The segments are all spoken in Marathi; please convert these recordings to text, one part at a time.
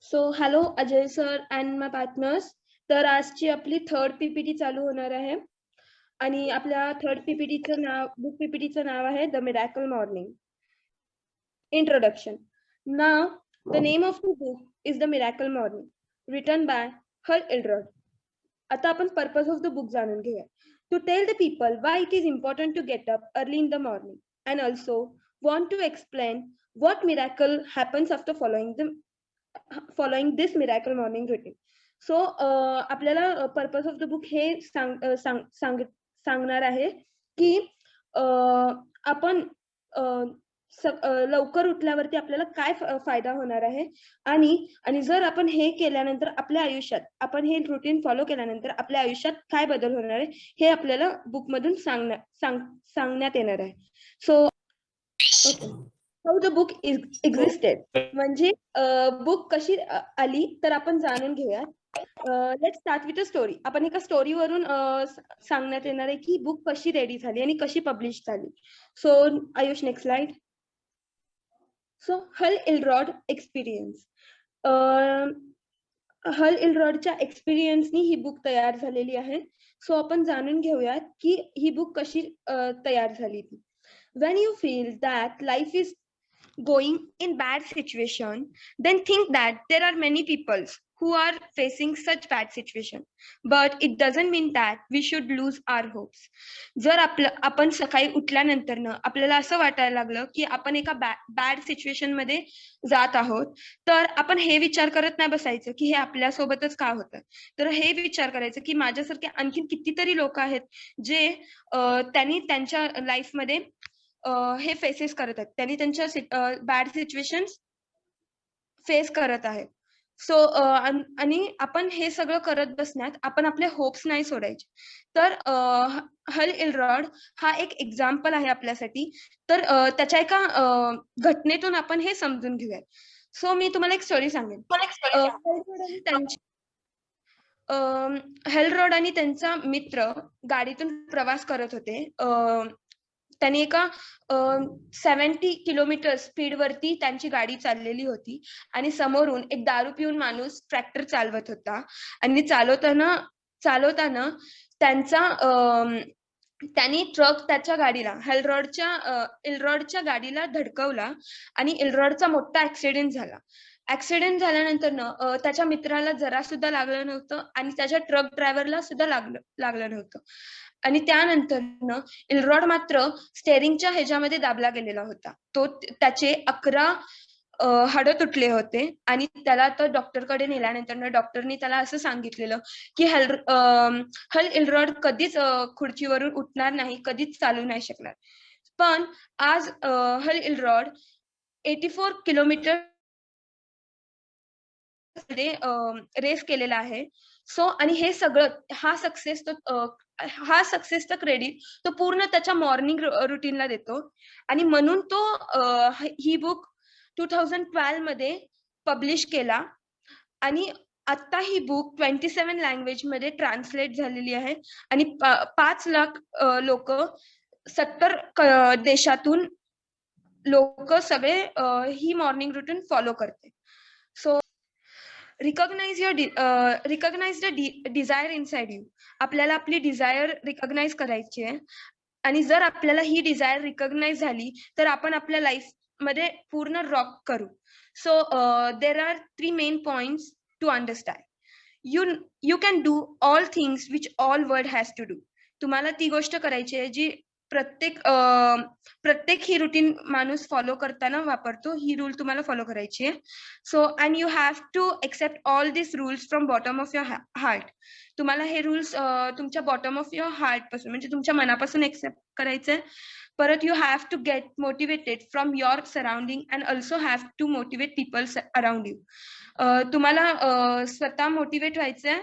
So hello Ajay sir and my partners. तर आजची आपली थर्ड पीपीटी चालू होणार आहे आणि आपल्या थर्ड पीपीटीचं नाव पीपीटीचं नाव आहे the miracle morning. Introduction. Now the name of the book is the miracle morning written by हल एल्रॉड. आता आपण पर्पज ऑफ द बुक जाणून घेऊया. To tell the people why it is important to get up early in the morning and also want to explain what miracle happens after following this miracle morning routine. So आपल्याला पर्पज ऑफ द बुक हे सांगणार आहे की आपण लवकर उठल्यावरती आपल्याला काय फायदा होणार आहे आणि जर आपण हे केल्यानंतर आपल्या आयुष्यात आपण हे रुटीन फॉलो केल्यानंतर आपल्या आयुष्यात काय बदल होणार आहे हे आपल्याला बुक मधून सांगण्यात येणार आहे. So how the book existed म्हणजे बुक कशी आली तर आपण जाणून घेऊया. Let's start with a story. आपण एका स्टोरीवरून सांगण्यात येणार आहे की बुक कशी रेडी झाली आणि कशी पब्लिश झाली. So Ayush next slide. So हल एल्रॉड एक्सपिरियन्स. हल एल्रॉडच्या एक्सपिरियन्सनी ही बुक तयार झालेली आहे. सो आपण जाणून घेऊयात की ही बुक कशी तयार झाली. When you feel that life is going in bad situation, then think that there are many people who are facing such bad situation, but it doesn't mean that we should lose our hopes. जर आपण सकाळी उठल्यानंतर ना आपल्याला असं वाटायला लागलं की आपण एका बॅड सिच्युएशन मध्ये जात आहोत, तर आपण हे विचार करत नाही बसायचं की हे आपल्या सोबतच का होतं. तर हे विचार करायचं की माझ्यासारखे आणखीन कितीतरी लोक आहेत जे त्यांनी त्यांच्या लाईफ मध्ये हे फेसेस करत आहेत, त्यांनी त्यांच्या बॅड सिच्युएशन फेस करत आहेत. सो आणि आपण हे सगळं करत बसण्यात आपण आपले होप्स नाही सोडायचे. तर हल एल्रॉड हा एक एक्झाम्पल आहे आपल्यासाठी. तर त्याच्या एका घटनेतून आपण हे समजून घेऊया. सो मी तुम्हाला एक स्टोरी सांगेन. हेलरॉड आणि त्यांचा मित्र गाडीतून प्रवास करत होते. त्यांनी एका 70 किलोमीटर स्पीड वरती त्यांची गाडी चाललेली होती आणि समोरून एक दारू पिऊन माणूस ट्रॅक्टर चालवत होता आणि चालवताना त्यांनी ट्रक त्याच्या गाडीला एल्रॉडच्या गाडीला धडकवला आणि एल्रॉडचा मोठा ऍक्सिडेंट झाला. ऍक्सिडेंट झाल्यानंतर त्याच्या मित्राला जरा सुद्धा लागलं नव्हतं आणि त्याच्या ट्रक ड्रायव्हरला सुद्धा लागलं नव्हतं. आणि त्यानंतर एल्रॉड मात्र स्टेअरिंगच्या ह्याच्यामध्ये दाबला गेलेला होता. तो त्याचे 11 हाडं तुटले होते आणि त्याला तर डॉक्टरकडे नेल्यानंतर डॉक्टरनी त्याला असं सांगितलेलं की हल एल्रॉड कधीच खुर्चीवरून उठणार नाही, कधीच चालू नाही शकणार. पण आज हल एल्रॉड 84 किलोमीटर रेस केलेला आहे. सो आणि हे सगळं हा सक्सेसचं क्रेडिट तो पूर्ण त्याच्या मॉर्निंग रुटीनला देतो आणि म्हणून तो ही बुक 2012 मध्ये पब्लिश केला आणि आता ही बुक 27 लँग्वेज मध्ये ट्रान्सलेट झालेली आहे आणि 5 लाख लोक 70 देशातून लोक सगळे ही मॉर्निंग रुटीन फॉलो करते. So recognise the desire inside you. आपल्याला आपली डिझायर रिकॉग्नाइज करायची आहे आणि जर आपल्याला ही डिझायर रिकॉग्नाइज झाली तर आपण आपल्या लाईफ मध्ये पूर्ण रॉक करू. So there are 3 main points to understand. You can do all things which all world has to do. तुम्हाला ती गोष्ट करायची आहे जी प्रत्येक ही रुटीन माणूस फॉलो करताना वापरतो. ही रूल तुम्हाला फॉलो करायची आहे. So and you have to accept all this rules from bottom of your heart. तुम्हाला हे रूल्स तुमच्या बॉटम ऑफ युअर हार्ट पासून म्हणजे तुमच्या मनापासून एक्सेप्ट करायचंय. परत you have to get motivated from your surrounding and also have to motivate people around you. तुम्हाला स्वतः मोटिवेट व्हायचंय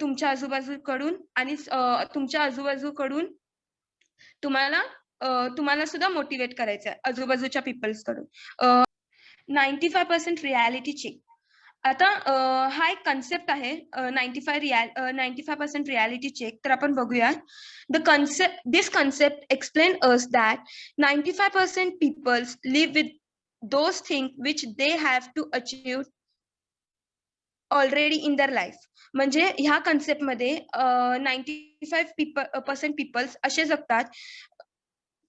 तुमच्या आजूबाजूकडून आणि तुमच्या आजूबाजूकडून तुम्हाला सुद्धा मोटिवेट करायचंय आजूबाजूच्या पीपल्स कडून. 95% रियालिटी चेक. आता हा एक कन्सेप्ट आहे 95% रियालिटी चेक. तर आपण बघूया. This concept explain us that 95% peoples live with those thing which they have to achieve already in their life. म्हणजे ह्या कन्सेप्टमध्ये 95% पीपल्स असे जगतात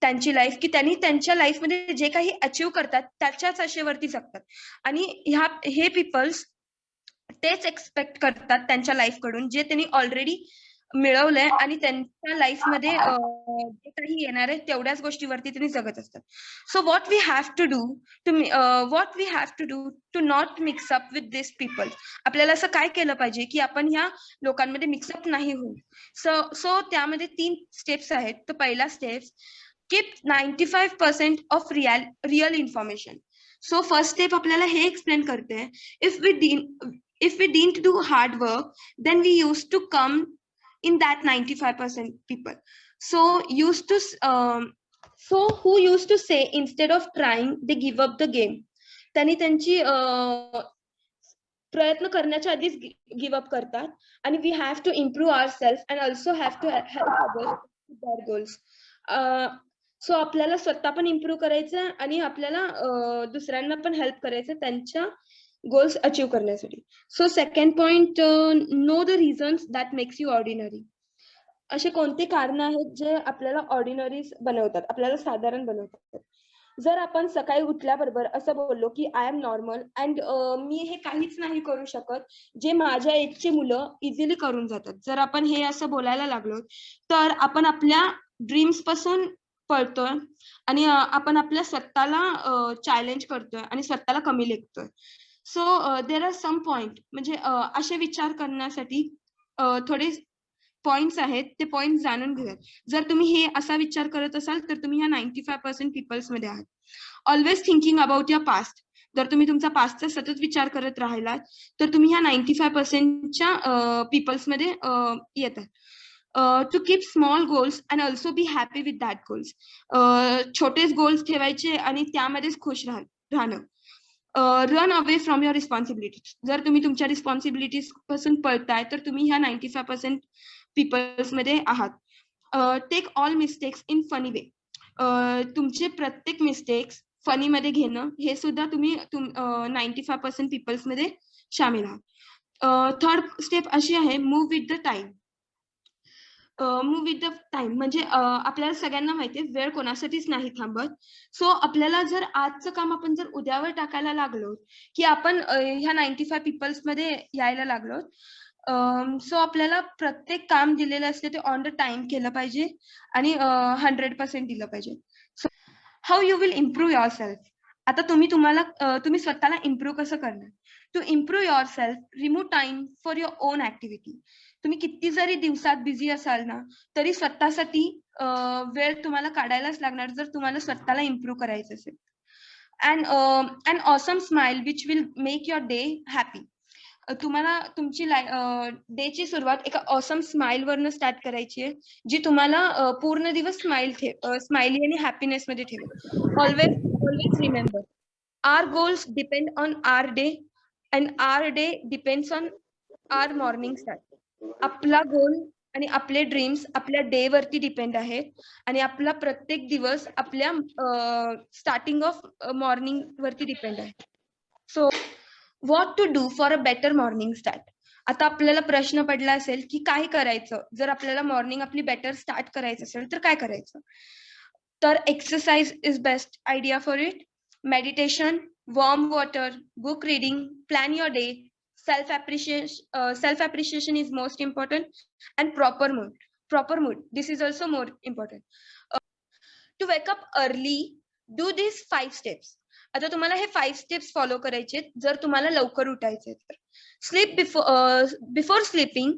त्यांची लाईफ की त्यांनी त्यांच्या लाईफमध्ये जे काही अचीव करतात त्याच्याच आशेवरती जगतात. आणि हे पीपल्स तेच एक्सपेक्ट करतात त्यांच्या लाईफ कडून जे त्यांनी ऑलरेडी मिळवलंय आणि त्यांच्या लाईफमध्ये जे काही येणार आहे तेवढ्याच गोष्टीवरती त्यांनी जगत असतात. So what we have to do to not mix up with this people. आपल्याला असं काय केलं पाहिजे की आपण ह्या लोकांमध्ये मिक्सअप नाही होऊ. सो त्यामध्ये 3 स्टेप्स आहेत. तर पहिला step, keep 95% of real information. So first step आपल्याला हे एक्सप्लेन करते, if we didn't do hard work, then we used to come in that 95% people. So who used to say instead of trying they give up the game. त्यांनी त्यांची प्रयत्न करण्याच्या आधीच गिव्ह अप करतात. आणि we have to improve our self and also have to help others their goals. So आपल्याला स्वतः पण इम्प्रूव्ह करायचं आणि आपल्याला दुसऱ्यांना पण हेल्प करायचं त्यांच्या गोल्स अचीव करण्यासाठी. So second point, know the reasons that makes you ordinary. असे कोणते कारण आहेत जे आपल्याला ऑर्डिनरी बनवतात, आपल्याला साधारण बनवतात. जर आपण सकाळी उठल्याबरोबर असं बोललो की आय एम नॉर्मल अँड मी हे काहीच नाही करू शकत जे माझ्या एजची मुलं इझिली करून जातात, जर आपण हे असं बोलायला लागलो तर आपण आपल्या ड्रीम्स पासून पळतोय आणि आपण आपल्या स्वतःला चॅलेंज करतोय आणि स्वतःला कमी लेखतोय. So there are some point, म्हणजे असे विचार करण्यासाठी थोडे पॉइंट्स आहेत, ते पॉइंट्स जाणून घेऊयात. जर तुम्ही हे असा विचार करत असाल तर तुम्ही ह्या 95% पीपल्स मध्ये आहात. Always thinking about your past. जर तुम्ही तुमचा पास्टचा सतत विचार करत राहिलात तर तुम्ही ह्या 95%च्या पीपल्स मध्ये येतात. To keep small goals and also be happy with that goals. छोटेच गोल्स ठेवायचे आणि त्यामध्येच खुश राहणं. Run away from your responsibilities. जर तुम्ही तुमच्या रिस्पॉन्सिबिलिटीज पासून पळताय तर तुम्ही ह्या 95% पीपल्स मध्ये आहात. Take all mistakes in funny way. तुमचे प्रत्येक मिस्टेक्स फनी मध्ये घेणं हे सुद्धा तुम्ही 95% पीपल्स मध्ये सामील आहात. थर्ड स्टेप अशी आहे, move with the time. Move with the time म्हणजे आपल्याला सगळ्यांना माहितीये वेळ कोणासाठीच नाही थांबत. सो आपल्याला जर आजचं काम आपण जर उद्यावर टाकायला लागलो की आपण ह्या 95 पीपल्स मध्ये यायला लागलो, सो आपल्याला प्रत्येक काम दिलेलं असते ते ऑन द टाइम केलं पाहिजे आणि 100% दिलं पाहिजे. So how you will improve your self. आता तुम्ही स्वतःला इम्प्रूव्ह कसं करणार? To improve your self, remove time for your own activity. तुम्ही किती जरी दिवसात बिझी असाल ना तरी स्वतःसाठी वेळ तुम्हाला काढायलाच लागणार जर तुम्हाला स्वतःला इम्प्रूव्ह करायचं असेल. And awesome smile which will make your day happy. तुम्हाला तुमची डेची सुरुवात एका ऑसम स्माइल वरनं स्टार्ट करायची आहे जी तुम्हाला पूर्ण दिवस स्माइली आणि हॅपीनेस मध्ये ठेवेल. Always remember, our goals depend on our day and our day depends on our morning start. आपला गोल आणि आपले ड्रीम्स आपल्या डे वरती डिपेंड आहेत आणि आपला प्रत्येक दिवस आपल्या स्टार्टिंग ऑफ मॉर्निंग वरती डिपेंड आहे. So what to do for a better morning start. आता आपल्याला प्रश्न पडला असेल की काय करायचं जर आपल्याला मॉर्निंग आपली बेटर स्टार्ट करायचं असेल तर काय करायचं. तर exercise is best idea for it. Meditation, warm water, book reading, plan your day, self appreciation is most important, and proper mood, this is also more important. To wake up early, do these 5 steps. आता तुम्हाला हे 5 स्टेप्स फॉलो करायचे जर तुम्हाला लवकर उठायचे तर. Sleep before sleeping,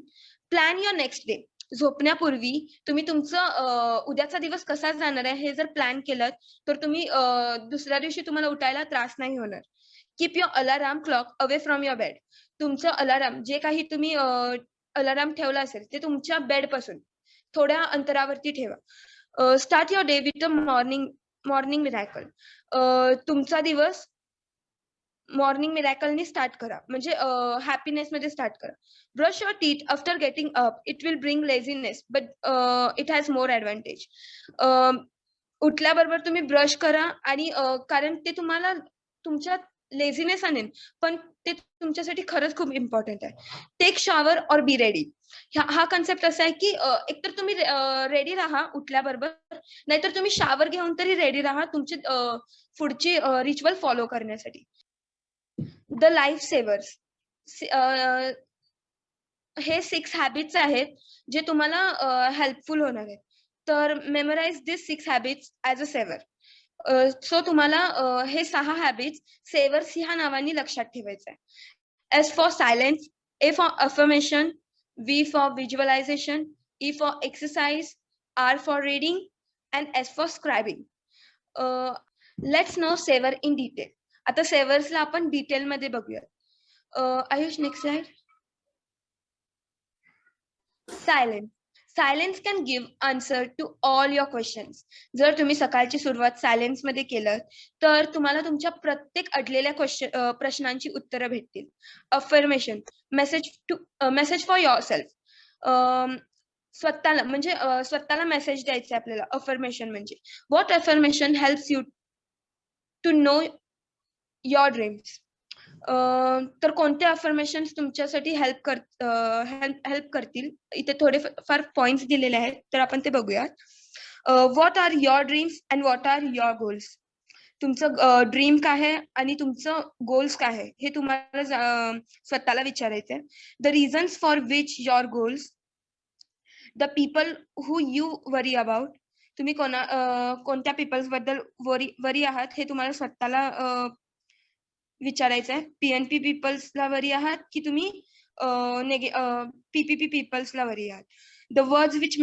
plan your next day. झोपण्यापूर्वी तुम्ही तुमचं उद्याचा दिवस कसा जाणार आहे हे जर प्लॅन केलं तर तुम्ही दुसऱ्या दिवशी तुम्हाला उठायला त्रास नाही होणार. Keep your alarm clock away from your bed. तुमचं अलार्म जे काही तुम्ही अलार्म ठेवला असेल ते तुमच्या बेड पासून थोड्या अंतरावरती ठेवा. Start your day with a morning miracle. तुमचा दिवस मॉर्निंग मिरॅकलनी स्टार्ट करा, म्हणजे हॅपीनेस मध्ये स्टार्ट करा. Brush your teeth after getting up. It will bring laziness but it has more advantage. उठल्याबरोबर तुम्ही ब्रश करा आणि कारण ते तुम्हाला तुमच्या लेझीनेस आणेल, पण ते तुमच्यासाठी खरंच खूप इम्पॉर्टंट आहे. टेक शॉवर और बी रेडी. हा कन्सेप्ट असा आहे की एकतर तुम्ही रेडी राहा उठल्याबरोबर, नाहीतर तुम्ही शॉवर घेऊन तरी रेडी राहा तुमची पुढची रिच्युअल फॉलो करण्यासाठी. द लाईफ सेवर्स, हे 6 हॅबिट्स आहेत जे तुम्हाला हेल्पफुल होणार आहेत. तर memorise this 6 habits as a saver. So तुम्हाला हे 6 हॅबिट्स सेवर्स ह्या नावाने लक्षात ठेवायचं आहे. S for silence, A for affirmation, V for visualisation, E for exercise, R for reading and S for scribing. Let's know savers in detail. आता सेवर्सला आपण डिटेलमध्ये बघूया. Ayush, next slide. Silence. Silence can give answer to all your questions. जर तुम्ही सकाळची सुरुवात सायलेन्स मध्ये केलं तर तुम्हाला तुमच्या प्रत्येक अडलेल्या प्रश्नांची उत्तरं भेटतील. Affirmation, message for your self. स्वतःला म्हणजे स्वतःला मेसेज द्यायचा आपल्याला. अफर्मेशन म्हणजे what affirmation helps you to know your dreams. तर कोणते अफर्मेशन्स तुमच्यासाठी हेल्प करतील, इथे थोडे फार पॉइंट्स दिलेले आहेत, तर आपण ते बघूया. What are your dreams and what are your goals. तुमचं ड्रीम काय आहे आणि तुमचं गोल्स काय आहे हे तुम्हाला स्वतःला विचारायचंय. The reasons for which your goals, the people who you worry about. तुम्ही कोणत्या पीपल्स बद्दल वरी आहात हे तुम्हाला स्वतःला विचारायचं आहे. पीएनपी पीपल्सला वरी आहात की तुम्ही पीपीपी पीपल्सला वरी आहात. The words which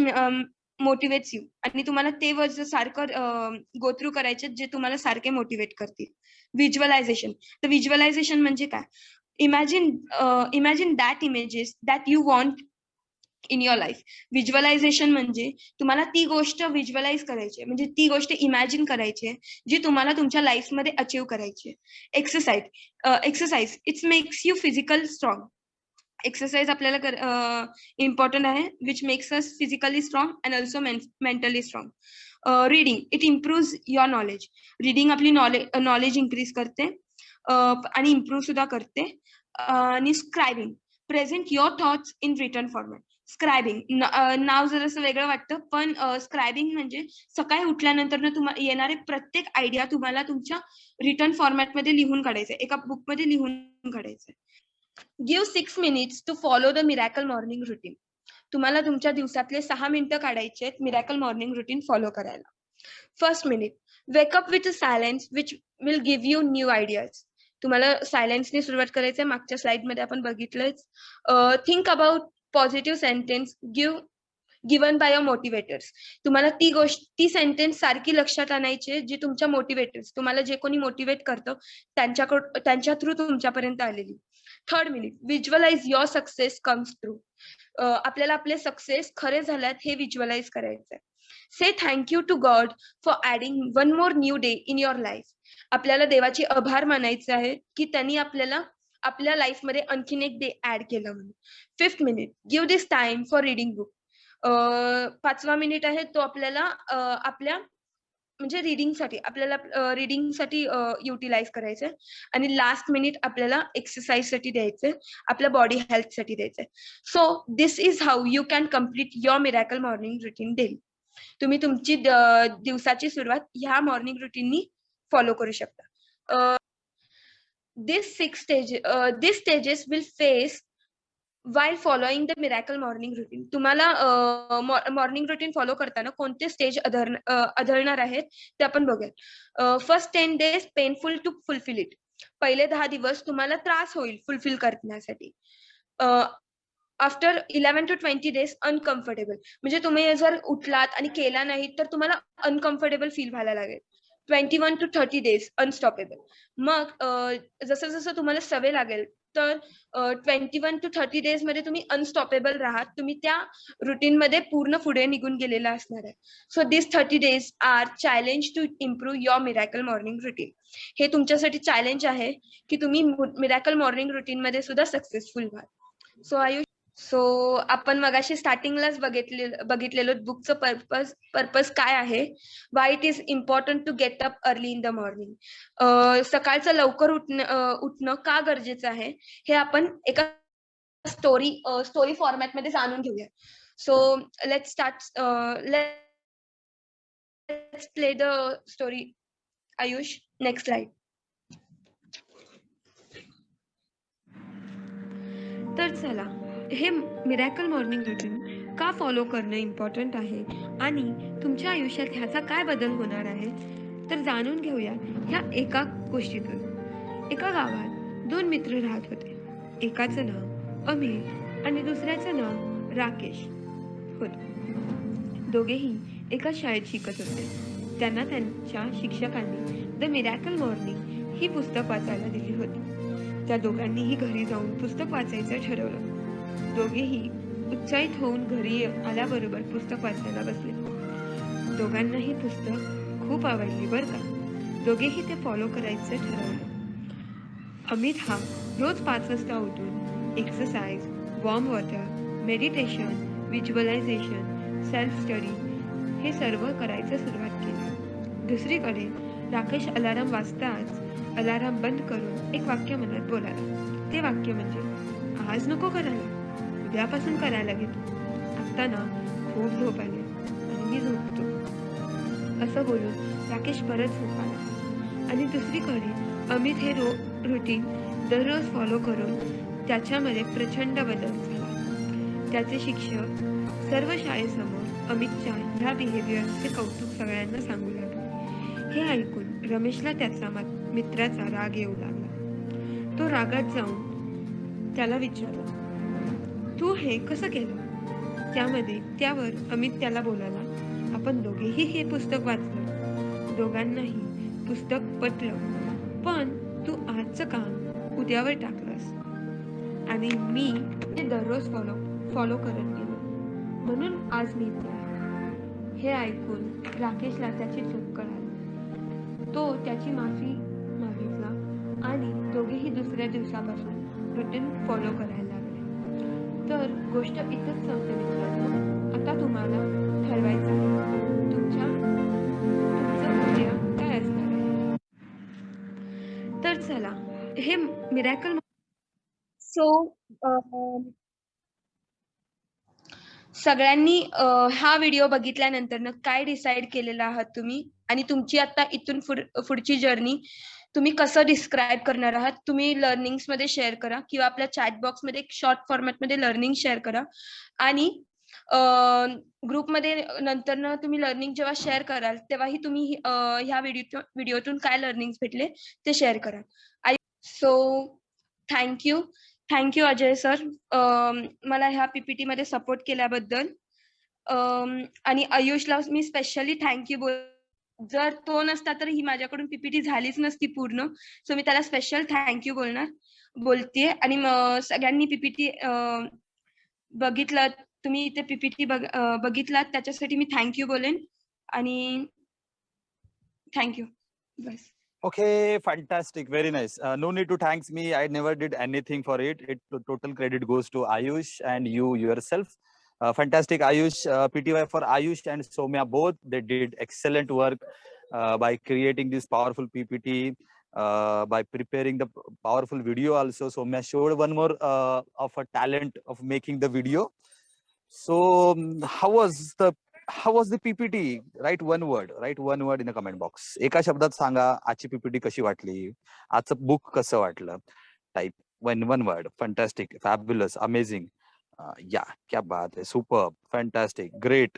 motivates you, आणि तुम्हाला ते वर्ड्स सारखं गो थ्रू करायचे जे तुम्हाला सारखे मोटिवेट करतील. व्हिज्युअलायझेशन. तर व्हिज्युअलायझेशन म्हणजे काय? Imagine that images that you want in your life. Visualisation म्हणजे तुम्हाला ती गोष्ट व्हिज्युअलाइज करायची, म्हणजे ती गोष्ट इमॅजिन करायची जी तुम्हाला तुमच्या लाईफमध्ये अचीव्ह करायची. Exercise it's makes you physical strong. Exercise आपल्याला इम्पॉर्टंट आहे, which makes us physically strong and also mentally strong. Reading, it improve your knowledge. Reading आपली नॉलेज इन्क्रीज करते आणि इम्प्रूव्ह सुद्धा करते. आणि scribing, present your thoughts in written format. Scribing नाव जरासं वेगळं वाटतं, पण स्क्रायबिंग म्हणजे सकाळी उठल्यानंतर तुम्हाला येणारे प्रत्येक आयडिया तुम्हाला तुमच्या रिटर्न फॉर्मॅटमध्ये लिहून काढायचं, एका बुकमध्ये लिहून काढायचं. Give 6 minutes to follow the miracle morning routine. तुम्हाला तुमच्या दिवसातले 6 मिनिटं काढायचे आहेत मिरॅकल मॉर्निंग रुटीन फॉलो करायला. First minute, wake up with silence which will give you new ideas. तुम्हाला सायलेन्सने सुरुवात करायचंय, मागच्या स्लाइडमध्ये आपण बघितलंच. Think about positive sentence given by your motivators. तुम्हाला ती सेंटेन्स सारखी लक्षात आणायची जी तुमच्या मोटिवेटर्स, तुम्हाला जे कोणी मोटिवेट करतं त्यांच्या थ्रू तुमच्यापर्यंत आलेली. Third minute, visualise your success comes through. आपल्याला आपले सक्सेस खरे झाल्यात हे व्हिज्युअलाइज करायचंय. Say thank you to God for adding one more new day in your life. आपल्याला देवाचे आभार मानायचे आहेत की त्यांनी आपल्याला आपल्या लाईफमध्ये आणखीन एक डे ऍड केलं म्हणून. Fifth minute, give this time for reading book. 5वा मिनिट आहे तो आपल्याला आपल्या म्हणजे रीडिंगसाठी युटिलाइज करायचंय. आणि लास्ट मिनिट आपल्याला एक्सरसाइज साठी द्यायचंय, आपल्या बॉडी हेल्थ साठी द्यायचंय. So this is how you can complete your miracle morning routine daily. तुम्ही तुमची दिवसाची सुरुवात ह्या मॉर्निंग रुटीननी फॉलो करू शकता. These stages will face while following the miracle morning routine. तुम्हाला मॉर्निंग रुटीन फॉलो करताना कोणते स्टेज आढळणार आहेत ते आपण बघूया. First 10 days painful to fulfil it. पहिले 10 दिवस तुम्हाला त्रास होईल फुलफिल करण्यासाठी. आफ्टर 11 to 20 days अनकम्फर्टेबल, म्हणजे तुम्ही जर उठलात आणि केला नाही तर तुम्हाला अनकम्फर्टेबल फील व्हायला लागेल. 21 to 30 days अनस्टॉपेबल. मग जसं जसं तुम्हाला सवय लागेल तर 21 to 30 days मध्ये तुम्ही अनस्टॉपेबल राहात, तुम्ही त्या रुटीन मध्ये पूर्ण पुढे निघून गेलेला असणार आहे. So this 30 days are challenge to improve your miracle morning routine. हे तुमच्यासाठी चॅलेंज आहे की तुम्ही मिरॅकल मॉर्निंग रुटीन मध्ये सुद्धा सक्सेसफुल व्हाल. सो आपण मगाशी स्टार्टिंगलाच बघितलेलो बुकचं पर्पज काय आहे, why it is important to get up early in the morning. सकाळचं लवकर उठणं का गरजेचं आहे हे आपण एका स्टोरी फॉर्मॅट मध्ये जाणून घेऊया. So let's start. Let's play the story. Ayush, next slide. तर चला, हे मिरॅकल मॉर्निंग रुटीन का फॉलो करणं इम्पॉर्टंट आहे आणि तुमच्या आयुष्यात ह्याचा काय बदल होणार आहे तर जाणून घेऊया ह्या एका गोष्टीतून. एका गावात 2 मित्र राहत होते. एकाचं नाव अमित आणि दुसऱ्याचं नाव राकेश होतं. दोघेही एका शाळेत शिकत होते. त्यांना त्यांच्या शिक्षकांनी द मिरॅकल मॉर्निंग ही पुस्तक वाचायला दिली होती. त्या दोघांनीही घरी जाऊन पुस्तक वाचायचं ठरवलं. दोघेही उत्साहित होऊन घरी आल्याबरोबर पुस्तक वाचायला बसले. दोघांनाही पुस्तक खूप आवडली बरं का. दोघेही ते फॉलो करायचं ठरवलं. अमित हा रोज 5 वाजता उठून exercise, warm water, meditation, visualisation, self study हे सर्व करायचं सुरुवात केली. दुसरीकडे राकेश अलाराम वाजताच अलाराम बंद करून एक वाक्य मनात बोलाला. ते वाक्य म्हणजे, आज नको करायला, उद्यापासून करायला घेतो. आत्ता ना खूप झोप आली आणि मी झोपतो, असं बोलून राकेश परत झोपाला. आणि दुसरीकडे अमित हे रुटीन दररोज फॉलो करून त्याच्यामध्ये प्रचंड बदल झाला. त्याचे शिक्षक सर्व शाळेसमोर अमितच्या ह्या बिहेवियरचे कौतुक सगळ्यांना सांगू लागले. हे ऐकून रमेशला त्याचा मित्राचा राग येऊ लागला. तो रागात जाऊन त्याला विचारला, तू हे कसं केलं? त्यावर अमित त्याला बोलाला, आपण दोघेही हे पुस्तक वाचलं, दोघांनाही पुस्तक पटलं, पण तू आजचं काम उद्यावर टाकलंस आणि मी ते दररोज फॉलो करत गेलो, म्हणून आज मी इथे आहे. हे ऐकून राकेशला त्याची चूक कळाली. तो त्याची माफी मागितला आणि दोघेही दुसऱ्या दिवसापासून रुटीन फॉलो करायला लागले. तर गोष्ट इथंच संपते मित्रांनो. आता तुम्हाला ठरवायचं आहे तुमचं उद्या काय असणार आहे. तर चला, हे मिरॅकल सगळ्यांनी हा व्हिडिओ बघितल्यानंतर काय डिसाईड केलेला आहात तुम्ही आणि तुमची आता इथून पुढची जर्नी तुम्ही कसं डिस्क्राईब करणार आहात? तुम्ही लर्निंग्स मध्ये शेअर करा किंवा आपल्या चॅट बॉक्स मध्ये शॉर्ट फॉर्मॅट मध्ये लर्निंग शेअर करा. आणि ग्रुपमध्ये नंतर तुम्ही लर्निंग जेव्हा शेअर कराल तेव्हाही तुम्ही ह्या व्हिडिओतून काय लर्निंग्स भेटले ते शेअर करा. सो थँक्यू अजय सर, मला ह्या पीपीटी मध्ये सपोर्ट केल्याबद्दल. आणि आयुषला मी स्पेशली थँक्यू जर तो नसता तर ही माझ्याकडून पीपीटी झालीच नसती पूर्ण. सो मी त्याला स्पेशल थँक्यू बोलतेय. आणि सगळ्यांनी पीपीटी बघितलं, तुम्ही इथे पीपीटी बघितलात त्याच्यासाठी मी थँक्यू बोलेन. आणि thank you, bus. Okay, fantastic, very nice. No need to thanks me. I never did anything for it. Total credit goes to Ayush and you yourself. Fantastic, Ayush. PTY for Ayush and Soumya both. They did excellent work by creating this powerful PPT, by preparing the powerful video also. Soumya showed one more of a talent of making the video. So how was the PPT? Write one word in the comment box. एका शब्दात सांगा आजची पीपीटी कशी वाटली, आजचं बुक कसं वाटलं. Type one word. Fantastic, fabulous, amazing. Yeah, क्या बात है, superb, fantastic, great.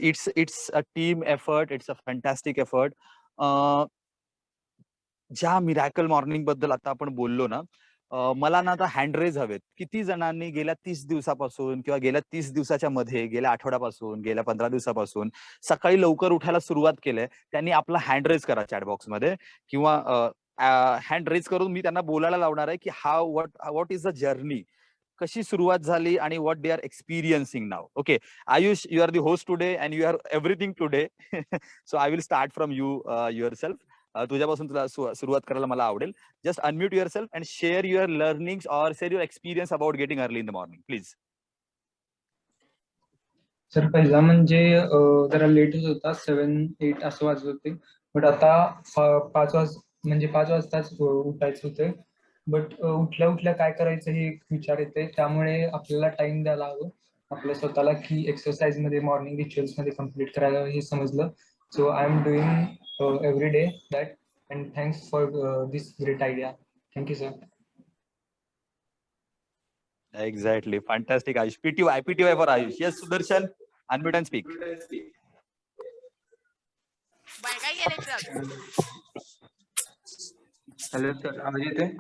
It's a team effort. It's a fantastic effort. ज्या मिरॅकल मॉर्निंग बद्दल आता आपण बोललो ना, मला ना आता हँडरेज हवेत. किती जणांनी गेल्या 30 दिवसापासून किंवा गेल्या 30 दिवसाच्या मध्ये, गेल्या आठवड्यापासून, गेल्या 15 दिवसापासून सकाळी लवकर उठायला सुरुवात केलंय, त्यांनी आपला हँडरेज करा चॅट बॉक्स मध्ये किंवा हँड रेज करून मी त्यांना बोलायला लावणार आहे की व्हॉट इज द जर्नी, कशी सुरुवात झाली आणि what they are experiencing now. Okay Ayush, you are the host today and you are everything today. So I will start from you yourself. तुझ्यापासून तुला सुरुवात करायला मला आवडेल. Just unmute yourself and share your learnings or share your experience about getting early in the morning please. Sir पहिला म्हणजे जरा लेटच होता, 7-8 असं वाजत होते. बट आता 5 वाजताच उठायचं होते. बट उठल्या उठल्या काय करायचं हे एक विचार येते, त्यामुळे आपल्याला टाइम द्यायला हवं आपल्या स्वतःला की एक्सरसाइज मध्ये मॉर्निंग रिच्युअल्स मध्ये कम्प्लीट करायला हे समजलं. So I am doing every day that and thanks for this great idea. Thank you sir. Exactly. Fantastic, Ayush. PTY for Ayush. Yes, Sudarshan, unmute and speak. Hello sir, आवाज येतोय?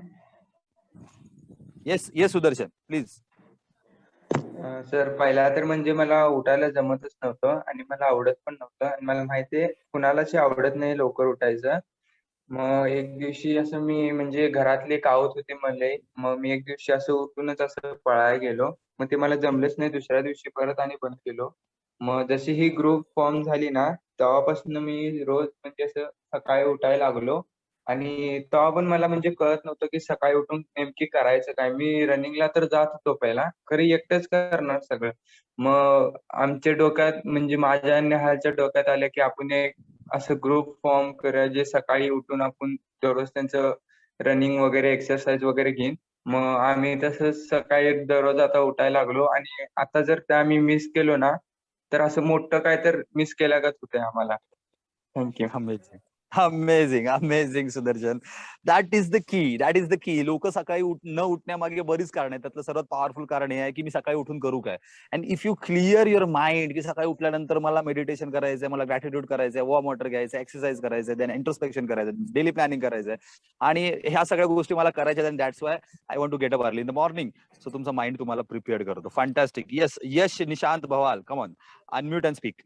Yes, Sudarshan, please. सर पहिला तर म्हणजे मला उठायला जमतच नव्हतं आणि मला आवडत पण नव्हतं आणि मला माहितीये कुणालाच आवडत नाही लवकर उठायचं. मग एक दिवशी असं मी म्हणजे घरातले कावत होते मला, मग मी एक दिवशी असं उठूनच असं पळायला गेलो. मग ते मला जमलंच नाही. दुसऱ्या दिवशी परत आणि बंद केलो. मग जशी ही ग्रुप फॉर्म झाली ना, तेव्हापासून मी रोज म्हणजे असं सकाळी उठायला लागलो. आणि तेव्हा पण मला म्हणजे कळत नव्हतं की सकाळी उठून नेमकी करायचं काय. मी रनिंगला तर जात होतो पहिला, खरं एकटंच करणार सगळं. मग आमच्या डोक्यात म्हणजे माझ्या आणि नेहालच्या डोक्यात आलं की आपण एक असं ग्रुप फॉर्म करूया जे सकाळी उठून आपण दररोज त्यांचं रनिंग वगैरे एक्सरसाइज वगैरे घेईन. मग आम्ही तसंच सकाळी दररोज आता उठायला लागलो आणि आता जर ते आम्ही मिस केलो ना, तर असं मोठं काय तर मिस केल्यागत होतंय आम्हाला. Thank you. Amazing, Sudarshan. That is the key. लोक सकाळी न उठण्यामागे बरीच कारण आहेत. त्यातलं सर्वात पॉवरफुल कारण हे आहे की मी सकाळी उठून करू काय. And if you clear your mind की सकाळी उठल्यानंतर मला मेडिटेशन करायचंय, मला ग्रॅटिट्यूड करायचंय, वॉर्म वॉटर घ्यायचं, एक्सरसाइज करायचंय, देन इंट्रोस्पेक्शन करायचं, डेली प्लॅनिंग करायचंय आणि ह्या सगळ्या गोष्टी मला करायच्या. That's why I want to get up early in the morning. So तुमचा माइंड तुम्हाला प्रिपेअर्ड करतो. Fantastic. Yes, Yash Nishant Bhawal, come on, unmute and speak.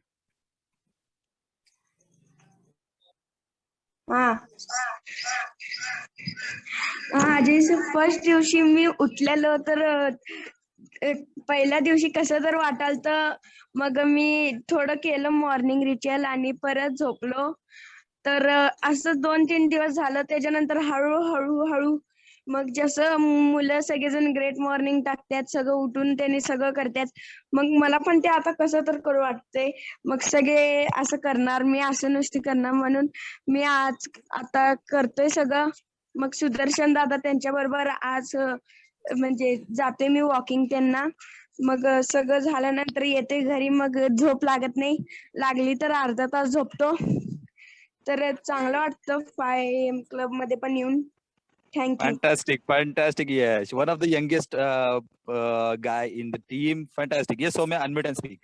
जसं फर्स्ट दिवशी मी उठलेलो तर पहिल्या दिवशी कसं तर वाटालतं. मग मी थोडं केलं मॉर्निंग रिच्युअल आणि परत झोपलो. तर असं 2-3 दिवस झालं. त्याच्यानंतर हळू मग जसं मुलं सगळेजण ग्रेट मॉर्निंग टाकतात, सगळं उठून त्यांनी सगळं करतात. मग मला पण ते आता कसं तर करू वाटतंय. मग सगळे असं करणार, मी असं नुसती करणार म्हणून मी आता करतोय सगळं. मग सुदर्शन दादा त्यांच्या बरोबर आज म्हणजे जाते मी वॉकिंग त्यांना. मग सगळं झाल्यानंतर येते घरी. मग झोप लागत नाही, लागली तर अर्धा तास झोपतो. तर चांगलं वाटतं 5 AM क्लब मध्ये पण येऊन. Thank you. Fantastic, Yash. One of the youngest guy in the team. Fantastic. Yes, Soumya, unmute and speak.